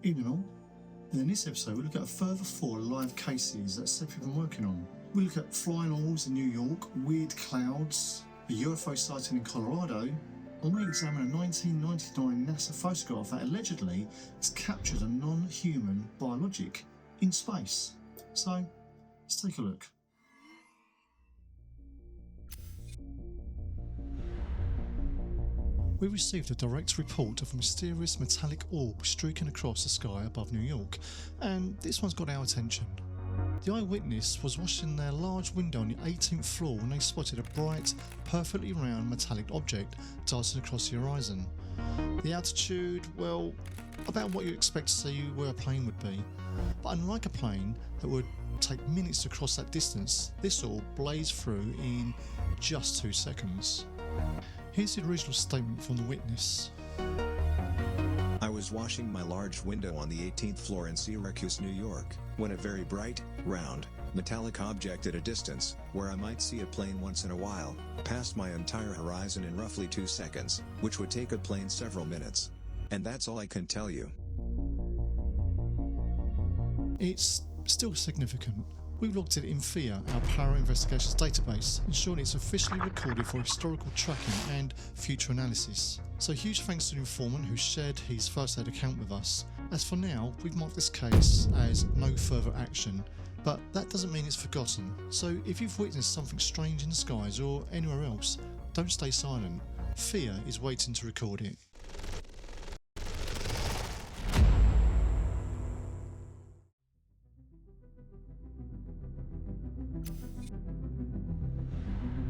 Evening all. In this episode we look at a further 4 live cases that Seth have been working on. We look at flying owls in New York, weird clouds, a UFO sighting in Colorado, and we examine a 1999 NASA photograph that allegedly has captured a non-human biologic in space. So, let's take a look. We received a direct report of a mysterious metallic orb streaking across the sky above New York, and this one's got our attention. The eyewitness was watching their large window on the 18th floor when they spotted a bright, perfectly round metallic object darting across the horizon. The altitude, well, about what you expect to see where a plane would be. But unlike a plane that would take minutes to cross that distance, this orb blazed through in just 2 seconds. Here's the original statement from the witness. I was washing my large window on the 18th floor in Syracuse, New York, when a very bright, round, metallic object at a distance, where I might see a plane once in a while, passed my entire horizon in roughly 2 seconds, which would take a plane several minutes. And that's all I can tell you. It's still significant. We've looked at it in Ep4, our Paranormal Investigations database, ensuring it's officially recorded for historical tracking and future analysis. So huge thanks to the informant who shared his first-hand account with us. As for now, we've marked this case as no further action, but that doesn't mean it's forgotten. So if you've witnessed something strange in the skies or anywhere else, don't stay silent. Ep4 is waiting to record it.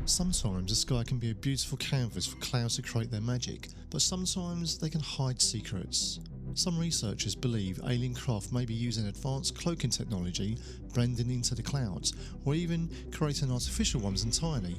Sometimes the sky can be a beautiful canvas for clouds to create their magic, but sometimes they can hide secrets. Some researchers believe alien craft may be using advanced cloaking technology, blending into the clouds, or even creating artificial ones entirely,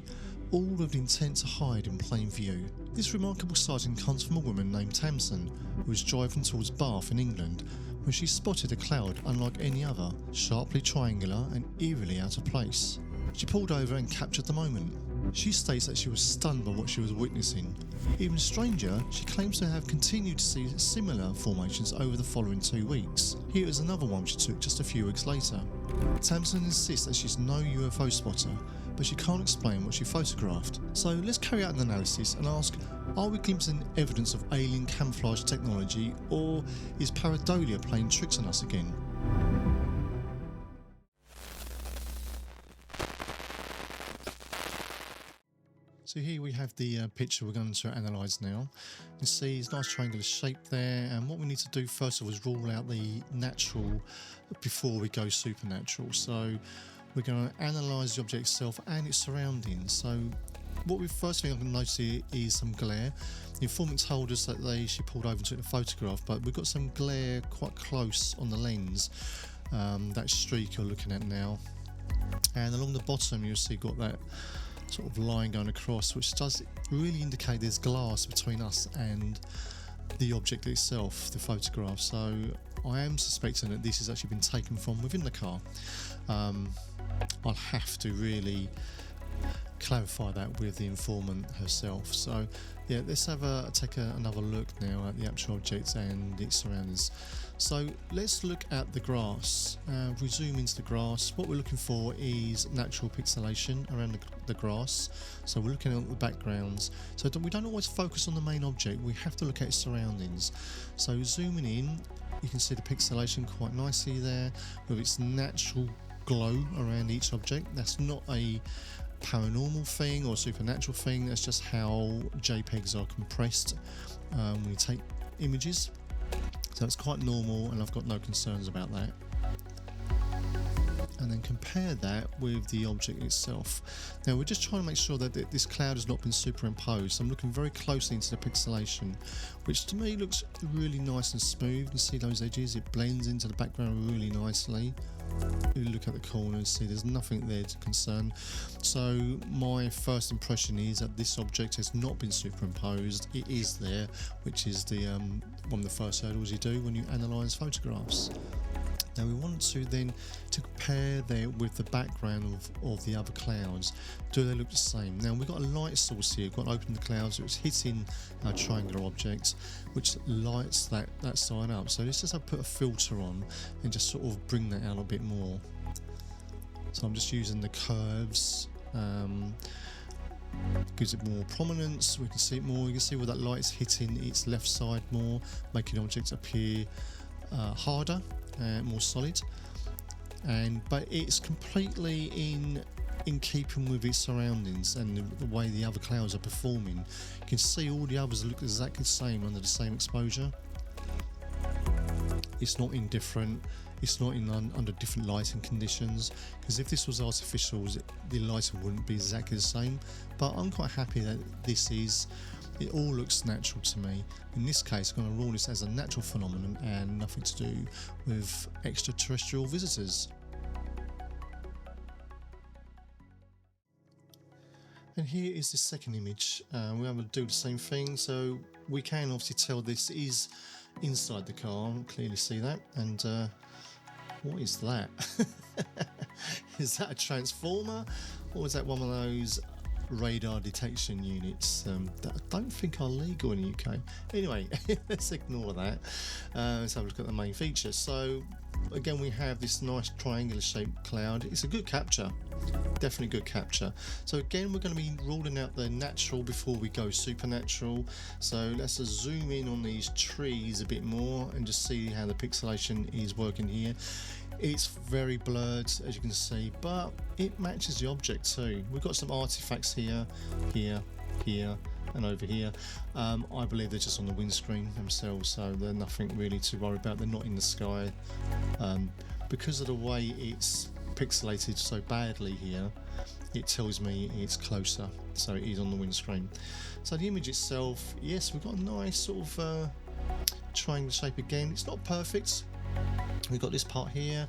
all with the intent to hide in plain view. This remarkable sighting comes from a woman named Tamsin, who was driving towards Bath in England when she spotted a cloud unlike any other, sharply triangular and eerily out of place. She pulled over and captured the moment. She states that she was stunned by what she was witnessing. Even stranger, she claims to have continued to see similar formations over the following 2 weeks. Here is another one she took just a few weeks later. Tamsin insists that she's no UFO spotter, but she can't explain what she photographed. So let's carry out an analysis and ask, are we glimpsing evidence of alien camouflage technology, or is pareidolia playing tricks on us again? So here we have the picture we're going to analyse now. You see it's a nice triangular shape there, and what we need to do first of all is rule out the natural before we go supernatural. So we're going to analyse the object itself and its surroundings. So what we first thing I can notice here is some glare. The informant told us that she pulled over and took the photograph, but we've got some glare quite close on the lens, that streak you're looking at now. And along the bottom you'll see got that sort of line going across, which does really indicate there's glass between us and the object itself, the photograph. So I am suspecting that this has actually been taken from within the car. I'll have to really clarify that with the informant herself. So yeah, let's have another look now at the actual object and its surroundings. So let's look at the grass. We zoom into the grass. What we're looking for is natural pixelation around the grass. So we're looking at the backgrounds. So we don't always focus on the main object, we have to look at its surroundings. So zooming in, you can see the pixelation quite nicely there with its natural glow around each object. That's not a paranormal thing or supernatural thing, that's just how JPEGs are compressed when you take images. So it's quite normal and I've got no concerns about that. And then compare that with the object itself. Now we're just trying to make sure that this cloud has not been superimposed. So I'm looking very closely into the pixelation, which to me looks really nice and smooth. You see those edges, it blends into the background really nicely. If you look at the corners, see there's nothing there to concern. So my first impression is that this object has not been superimposed. It is there, which is the one of the first hurdles you do when you analyse photographs. Now we want to then to compare there with the background of the other clouds. Do they look the same? Now we've got a light source here. We've got to open the clouds, so it's hitting our triangular object, which lights that side up. So let's just put a filter on and just sort of bring that out a bit more. So I'm just using the curves. Gives it more prominence, we can see it more. You can see where that light's hitting its left side more, making objects appear harder and more solid. But it's completely in keeping with its surroundings and the way the other clouds are performing. You can see all the others look exactly the same under the same exposure. It's not indifferent. It's not under different lighting conditions, because if this was artificial, the lighting wouldn't be exactly the same. But I'm quite happy that it all looks natural to me. In this case, I'm going to rule this as a natural phenomenon and nothing to do with extraterrestrial visitors. And here is the second image. We're going to do the same thing, so we can obviously tell this is inside the car. Clearly see that. And what is that? Is that a transformer, or is that one of those radar detection units that I don't think are legal in the UK? Anyway, let's ignore that. Let's have a look at the main features. So again, we have this nice triangular shaped cloud. It's a good capture, definitely good capture. So again, we're going to be ruling out the natural before we go supernatural. So let's just zoom in on these trees a bit more and just see how the pixelation is working here. It's very blurred, as you can see, but it matches the object too. We've got some artifacts here, and over here. I believe they're just on the windscreen themselves, so they're nothing really to worry about. They're not in the sky. Because of the way it's pixelated so badly here, it tells me it's closer, so it is on the windscreen. So the image itself, yes, we've got a nice sort of triangle shape again. It's not perfect. We've got this part here,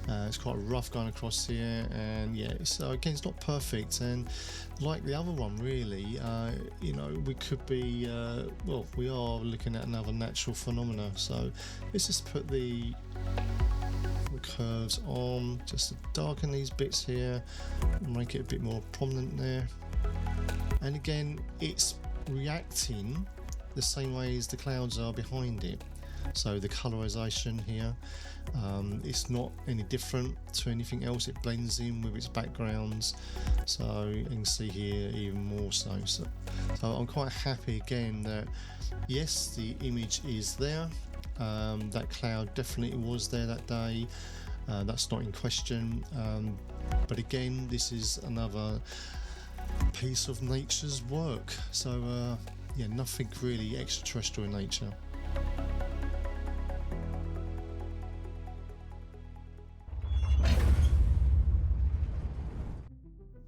it's quite rough going across here, and yeah, so again, it's not perfect. And like the other one, really, you know, we could be well, we are looking at another natural phenomena. So let's just put the curves on just to darken these bits here, make it a bit more prominent there. And again, it's reacting the same way as the clouds are behind it. So the colorization here, it's not any different to anything else. It blends in with its backgrounds, so you can see here even more so. So I'm quite happy again that yes, the image is there. That cloud definitely was there that day. That's not in question. But again, this is another piece of nature's work. So yeah, nothing really extraterrestrial in nature.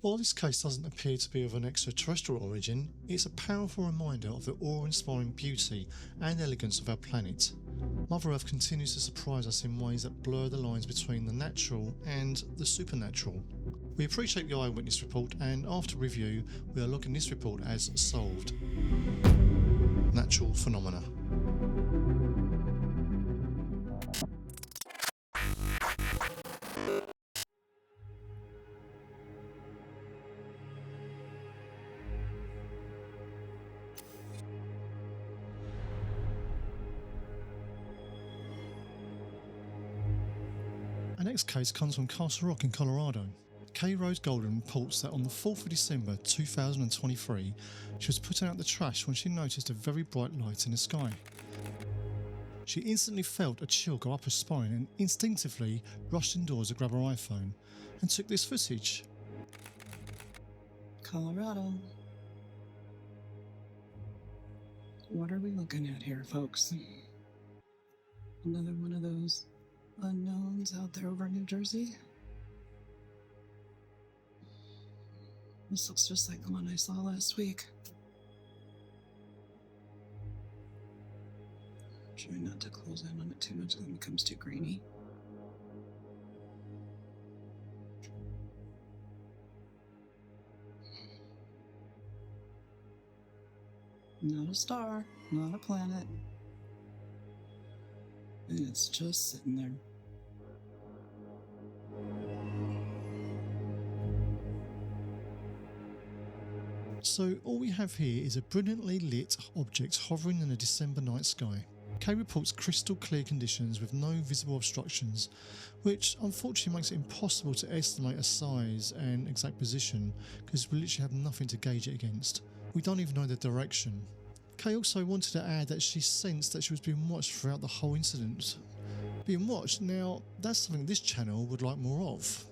While this case doesn't appear to be of an extraterrestrial origin, it's a powerful reminder of the awe-inspiring beauty and elegance of our planet. Mother Earth continues to surprise us in ways that blur the lines between the natural and the supernatural. We appreciate the eyewitness report, and after review, we are logging this report as solved. Natural phenomena. Our next case comes from Castle Rock in Colorado. Kay Rose Golden reports that on the 4th of December 2023, she was putting out the trash when she noticed a very bright light in the sky. She instantly felt a chill go up her spine and instinctively rushed indoors to grab her iPhone and took this footage. Colorado. What are we looking at here, folks? Another one of those unknowns out there over New Jersey? This looks just like the one I saw last week. Try not to close in on it too much, then it becomes too grainy. Not a star, not a planet. And it's just sitting there. So all we have here is a brilliantly lit object hovering in a December night sky. Kay reports crystal clear conditions with no visible obstructions, which unfortunately makes it impossible to estimate a size and exact position because we literally have nothing to gauge it against. We don't even know the direction. Kay also wanted to add that she sensed that she was being watched throughout the whole incident. Being watched, now that's something this channel would like more of.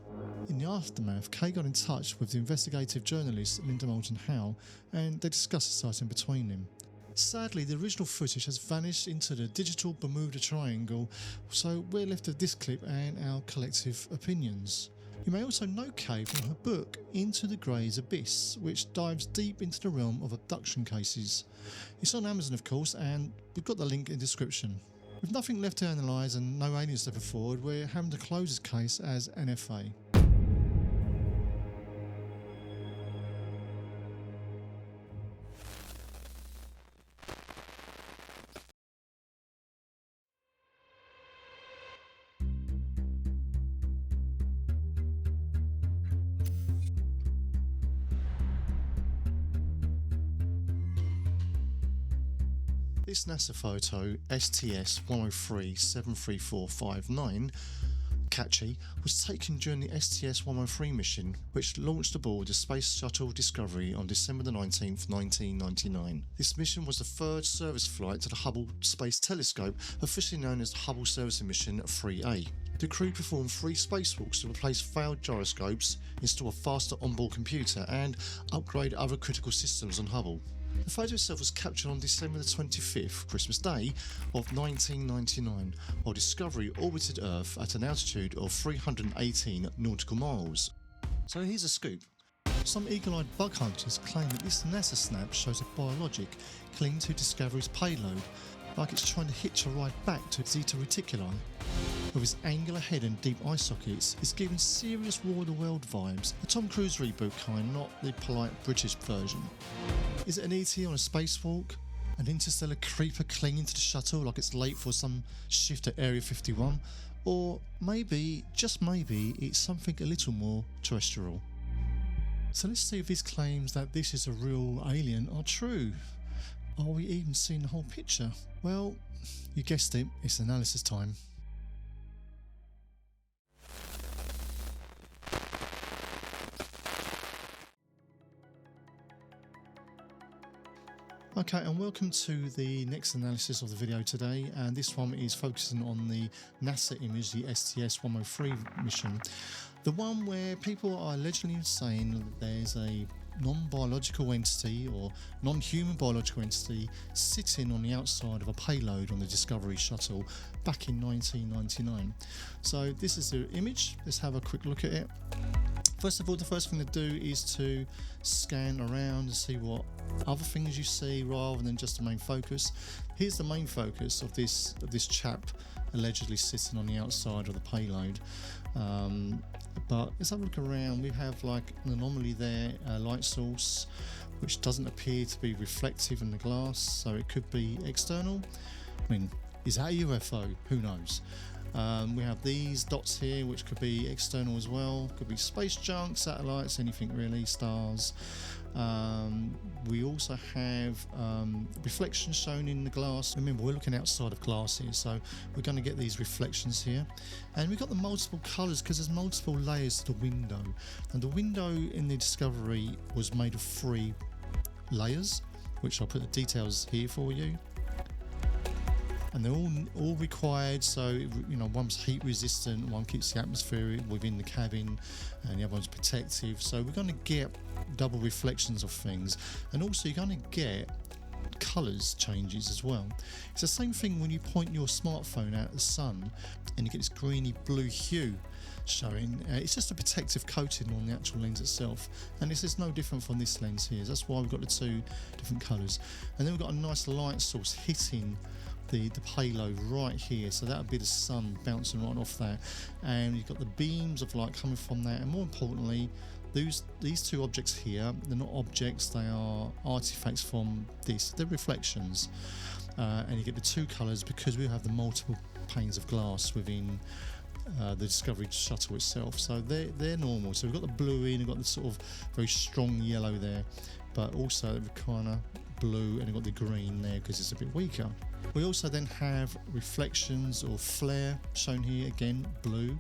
In the aftermath, Kay got in touch with the investigative journalist Linda Moulton Howe and they discussed the sighting between them. Sadly, the original footage has vanished into the digital Bermuda Triangle, so we're left with this clip and our collective opinions. You may also know Kay from her book Into the Grey's Abyss, which dives deep into the realm of abduction cases. It's on Amazon of course, and we've got the link in the description. With nothing left to analyse and no aliens stepping forward, we're having to close this case as NFA. This NASA photo, STS-103-73459, catchy, was taken during the STS-103 mission, which launched aboard the Space Shuttle Discovery on December 19, 1999. This mission was the third service flight to the Hubble Space Telescope, officially known as the Hubble Servicing Mission 3A. The crew performed 3 spacewalks to replace failed gyroscopes, install a faster onboard computer, and upgrade other critical systems on Hubble. The photo itself was captured on December the 25th, Christmas Day, of 1999, while Discovery orbited Earth at an altitude of 318 nautical miles. So here's a scoop. Some eagle-eyed bug hunters claim that this NASA snap shows a biologic clinging to Discovery's payload, like it's trying to hitch a ride back to Zeta Reticuli. With its angular head and deep eye sockets, it's giving serious War of the World vibes, the Tom Cruise reboot kind, not the polite British version. Is it an ET on a spacewalk? An interstellar creeper clinging to the shuttle like it's late for some shift at Area 51? Or maybe, just maybe, it's something a little more terrestrial. So let's see if these claims that this is a real alien are true. Are we even seeing the whole picture? Well, you guessed it, it's analysis time. Okay, and welcome to the next analysis of the video today, and this one is focusing on the NASA image, the STS-103 mission, the one where people are allegedly saying that there's a non-biological entity or non-human biological entity sitting on the outside of a payload on the Discovery shuttle back in 1999. So this is the image. Let's have a quick look at it. First of all, the first thing to do is to scan around and see what other things you see rather than just the main focus. Here's the main focus of this chap allegedly sitting on the outside of the payload. But let's have a look around. We have like an anomaly there, a light source which doesn't appear to be reflective in the glass, so it could be external. I mean, is that a UFO? Who knows? We have these dots here which could be external as well, could be space junk, satellites, anything really, stars. We also have reflections shown in the glass. Remember, we're looking outside of glass here, so we're going to get these reflections here. And we've got the multiple colours because there's multiple layers to the window. And the window in the Discovery was made of 3 layers, which I'll put the details here for you. And they're all required, so you know, one's heat resistant, one keeps the atmosphere within the cabin, and the other one's protective. So we're going to get double reflections of things, and also you're going to get colours changes as well. It's the same thing when you point your smartphone out at the sun and you get this greeny blue hue showing. It's just a protective coating on the actual lens itself, and this is no different from this lens here. That's why we've got the 2 different colours. And then we've got a nice light source hitting the payload right here, so that would be the sun bouncing right off that, and you've got the beams of light coming from that, and more importantly, these 2 objects here, they're not objects, they are artifacts from this, they're reflections. And you get the 2 colours because we have the multiple panes of glass within the Discovery shuttle itself, so they're normal. So we've got the blue in, we've got the sort of very strong yellow there, but also the kind of blue, and you've got the green there because it's a bit weaker. We also then have reflections or flare shown here, again blue.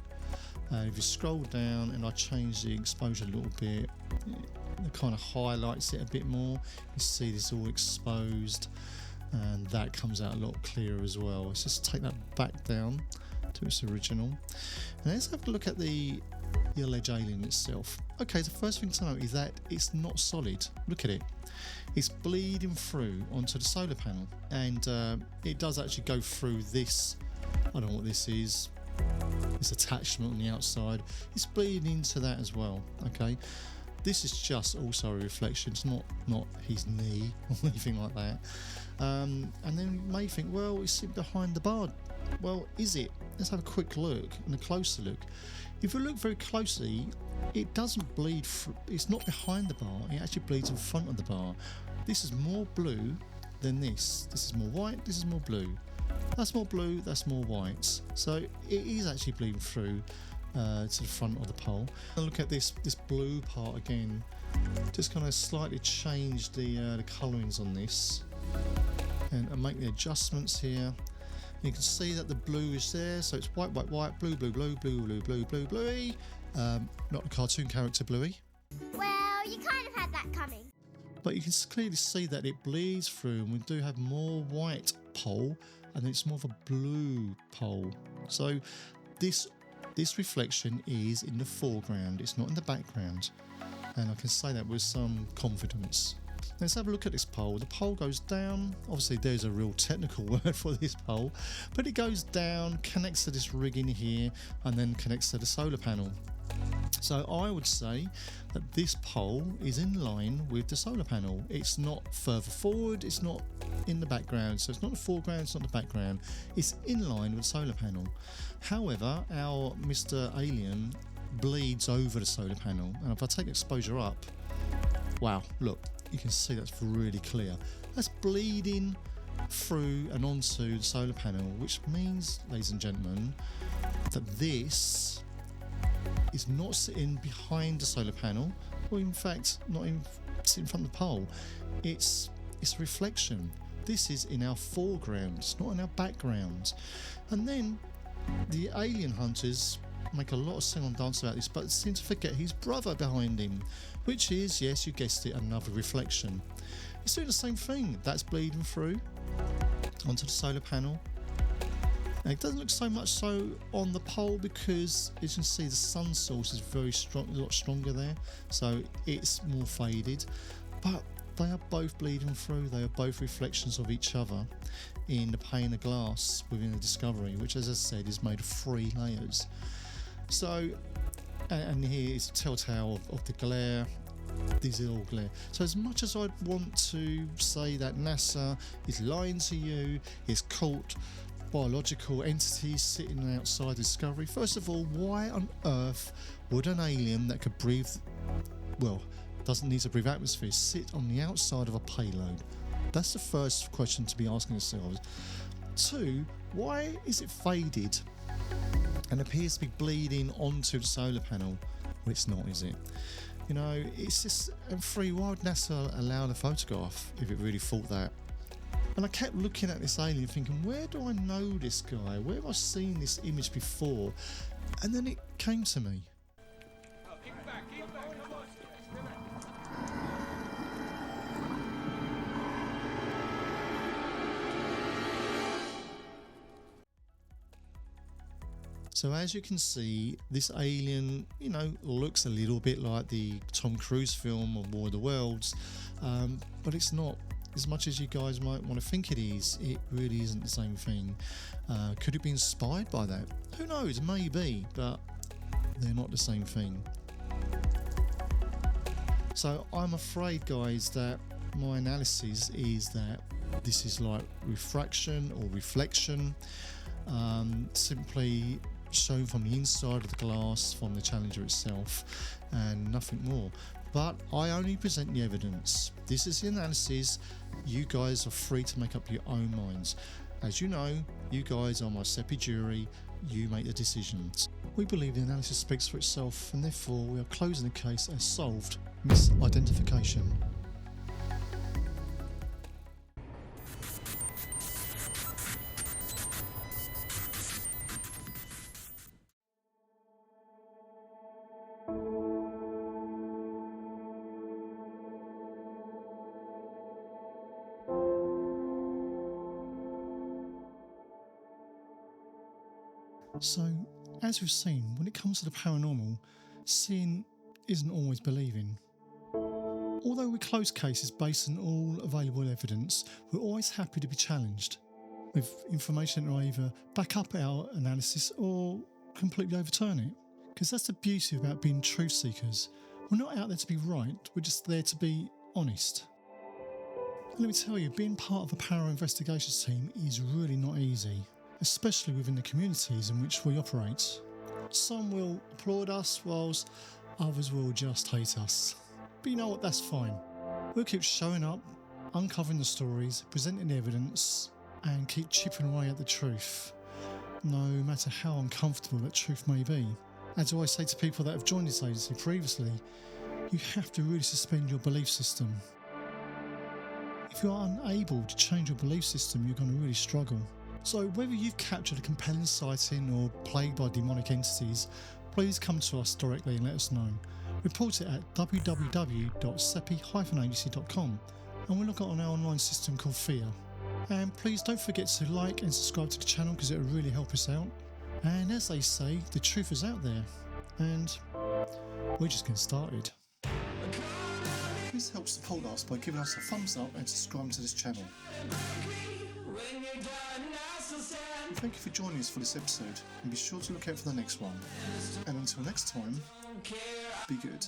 If you scroll down and I change the exposure a little bit, it kind of highlights it a bit more. You see this all exposed, and that comes out a lot clearer as well. Let's just take that back down to its original, and let's have a look at the alleged alien itself. Okay, the first thing to note is that it's not solid. Look at it. It's bleeding through onto the solar panel, and it does actually go through this, I don't know what this is, this attachment on the outside. It's bleeding into that as well. Okay, this is just also a reflection. It's not his knee or anything like that. And then you may think, well, it's sitting behind the bar. Well, is it? Let's have a quick look and a closer look. If you look very closely, it doesn't bleed it's not behind the bar, it actually bleeds in front of the bar. This is more blue than this. This is more white, this is more blue. That's more blue, that's more white. So it is actually bleeding through to the front of the pole. And look at this blue part again. Just kind of slightly change the colourings on this and make the adjustments here. You can see that the blue is there, so it's white, white, white, blue, blue, blue, blue, blue, blue, blue, bluey. Not the cartoon character Bluey. Well, you kind of had that coming. But you can clearly see that it bleeds through, and we do have more white pole, and it's more of a blue pole. So this reflection is in the foreground, it's not in the background. And I can say that with some confidence. Let's have a look at this pole. The pole goes down. Obviously there's a real technical word for this pole, but it goes down, connects to this rig in here, and then connects to the solar panel. So I would say that this pole is in line with the solar panel. It's not further forward, it's not in the background, so it's not the foreground, it's not the background. It's in line with the solar panel. However, our Mr. Alien bleeds over the solar panel, and if I take exposure up, wow, look, you can see that's really clear. That's bleeding through and onto the solar panel, which means, ladies and gentlemen, that this is not sitting behind the solar panel, or in fact not even sitting in front of the pole. It's a reflection. This is in our foreground, it's not in our background. And then the alien hunters make a lot of sing and dance about this, but seem to forget his brother behind him, which is, yes, you guessed it, another reflection. It's doing the same thing. That's bleeding through onto the solar panel. Now, it doesn't look so much so on the pole because, as you can see, the sun source is very strong, a lot stronger there, so it's more faded. But they are both bleeding through. They are both reflections of each other in the pane of glass within the Discovery, which, as I said, is made of 3 layers. So, and here is a telltale of the glare. These are all glare. So as much as I'd want to say that NASA is lying to you, it's caught biological entities sitting outside Discovery, first of all, why on earth would an alien that could breathe, well, doesn't need to breathe atmosphere, sit on the outside of a payload? That's the first question to be asking yourselves. 2, why is it faded and appears to be bleeding onto the solar panel? Well, it's not, is it? You know, it's just, and 3, why would NASA allow the photograph if it really thought that? And I kept looking at this alien thinking, where do I know this guy? Where have I seen this image before? And then it came to me. So as you can see, this alien, you know, looks a little bit like the Tom Cruise film of War of the Worlds, but it's not. As much as you guys might want to think it is, it really isn't the same thing. Could it be inspired by that? Who knows, maybe, but they're not the same thing. So I'm afraid, guys, that my analysis is that this is like refraction or reflection, simply shown from the inside of the glass from the Challenger itself, and nothing more. But I only present the evidence. This is the analysis. You guys are free to make up your own minds. As you know, you guys are my SEPI jury. You make the decisions. We believe the analysis speaks for itself, and therefore we are closing the case as solved misidentification. So, as we've seen, when it comes to the paranormal, seeing isn't always believing. Although we close cases based on all available evidence, we're always happy to be challenged with information that will either back up our analysis or completely overturn it. Because that's the beauty about being truth seekers. We're not out there to be right, we're just there to be honest. And let me tell you, being part of a paranormal investigations team is really not easy, especially within the communities in which we operate. Some will applaud us, whilst others will just hate us. But you know what, that's fine. We'll keep showing up, uncovering the stories, presenting the evidence, and keep chipping away at the truth, no matter how uncomfortable that truth may be. As I always say to people that have joined this agency previously, you have to really suspend your belief system. If you are unable to change your belief system, you're going to really struggle. So whether you've captured a compelling sighting or plagued by demonic entities, please come to us directly and let us know. Report it at www.sepi-agency.com and we'll look at on our online system called FEAR. And please don't forget to like and subscribe to the channel because it will really help us out. And as they say, the truth is out there. And we're just getting started. Please help support us by giving us a thumbs up and subscribing to this channel. Thank you for joining us for this episode and be sure to look out for the next one. And until next time, be good.